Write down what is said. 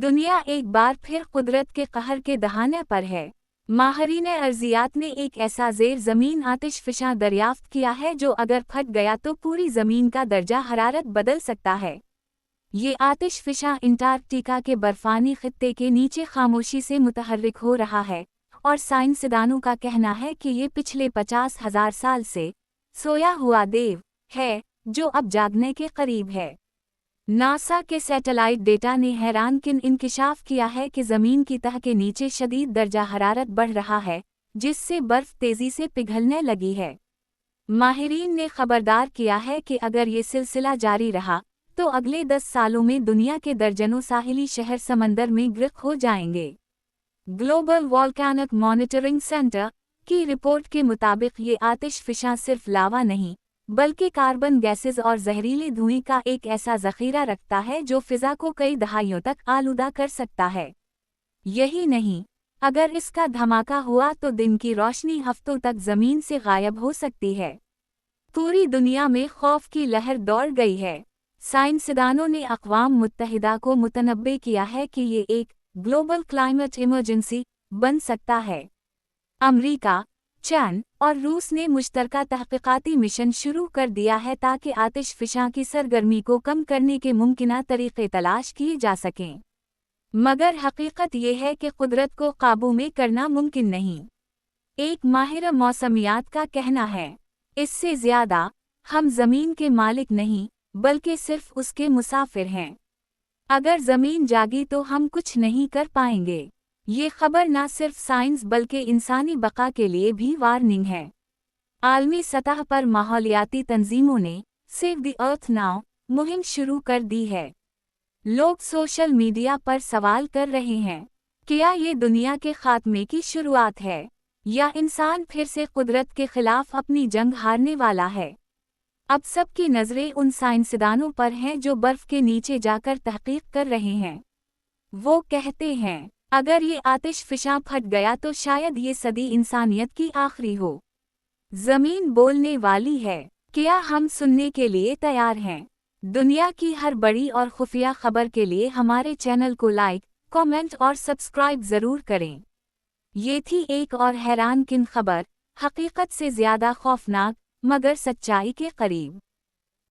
दुनिया एक बार फिर कुदरत के कहर के दहाने पर है। माहिरीन अर्जियात ने एक ऐसा ज़ेर ज़मीन आतिशफ़िशा दरियाफ्त किया है जो अगर फट गया तो पूरी ज़मीन का दर्जा हरारत बदल सकता है। ये आतिशफ़िशा अंटार्कटिका के बर्फ़ानी खित्ते के नीचे खामोशी से मुतहर्रिक हो रहा है और साइंसदानों का कहना है कि ये पिछले 50,000 साल से सोया हुआ देव है जो अब जागने के करीब है। नासा के सैटेलाइट डेटा ने हैरानकुन इंकिशाफ किया है कि ज़मीन की तह के नीचे शदीद दर्जा हरारत बढ़ रहा है, जिससे बर्फ़ तेज़ी से पिघलने लगी है। माहिरीन ने खबरदार किया है कि अगर ये सिलसिला जारी रहा तो अगले 10 सालों में दुनिया के दर्जनों साहिली शहर समंदर में गिरक हो जाएंगे। ग्लोबल वॉल्केनिक मॉनिटरिंग सेंटर की रिपोर्ट के मुताबिक ये आतिशफ़िशा सिर्फ लावा नहीं बल्कि कार्बन गैसेस और जहरीले धुएं का एक ऐसा ज़ख़ीरा रखता है जो फ़िज़ा को कई दहाइयों तक आलूदा कर सकता है। यही नहीं, अगर इसका धमाका हुआ तो दिन की रोशनी हफ्तों तक ज़मीन से गायब हो सकती है। पूरी दुनिया में खौफ की लहर दौड़ गई है। साइंसदानों ने अक़वाम मुत्तहिदा को मुतनब्बे किया है कि ये एक ग्लोबल क्लाइमेट इमरजेंसी बन सकता है। अमरीका, चीन और रूस ने मुश्तरका तहक़ीक़ाती मिशन शुरू कर दिया है ताकि आतिशफ़िशा की सरगर्मी को कम करने के मुमकिना तरीक़े तलाश किए जा सकें। मगर हकीकत ये है कि कुदरत को काबू में करना मुमकिन नहीं। एक माहिर मौसमियात का कहना है, इससे ज़्यादा हम ज़मीन के मालिक नहीं बल्कि सिर्फ उसके मुसाफिर हैं। अगर ज़मीन जागी तो हम कुछ नहीं कर पाएंगे। ये खबर न सिर्फ साइंस बल्कि इंसानी बका के लिए भी वार्निंग है। आलमी सतह पर माहौलियाती तंजीमों ने सेव द अर्थ नाउ मुहिम शुरू कर दी है। लोग सोशल मीडिया पर सवाल कर रहे हैं, क्या ये दुनिया के खात्मे की शुरुआत है या इंसान फिर से कुदरत के खिलाफ अपनी जंग हारने वाला है? अब सबकी नज़रें उन साइंसदानों पर हैं जो बर्फ़ के नीचे जाकर तहक़ीक़ कर रहे हैं। वो कहते हैं, अगर ये आतिशफ़िशा फट गया तो शायद ये सदी इंसानियत की आखिरी हो। ज़मीन बोलने वाली है, क्या हम सुनने के लिए तैयार हैं? दुनिया की हर बड़ी और खुफिया खबर के लिए हमारे चैनल को लाइक, कमेंट और सब्सक्राइब ज़रूर करें। ये थी एक और हैरानकुन खबर, हकीकत से ज़्यादा खौफनाक मगर सच्चाई के करीब।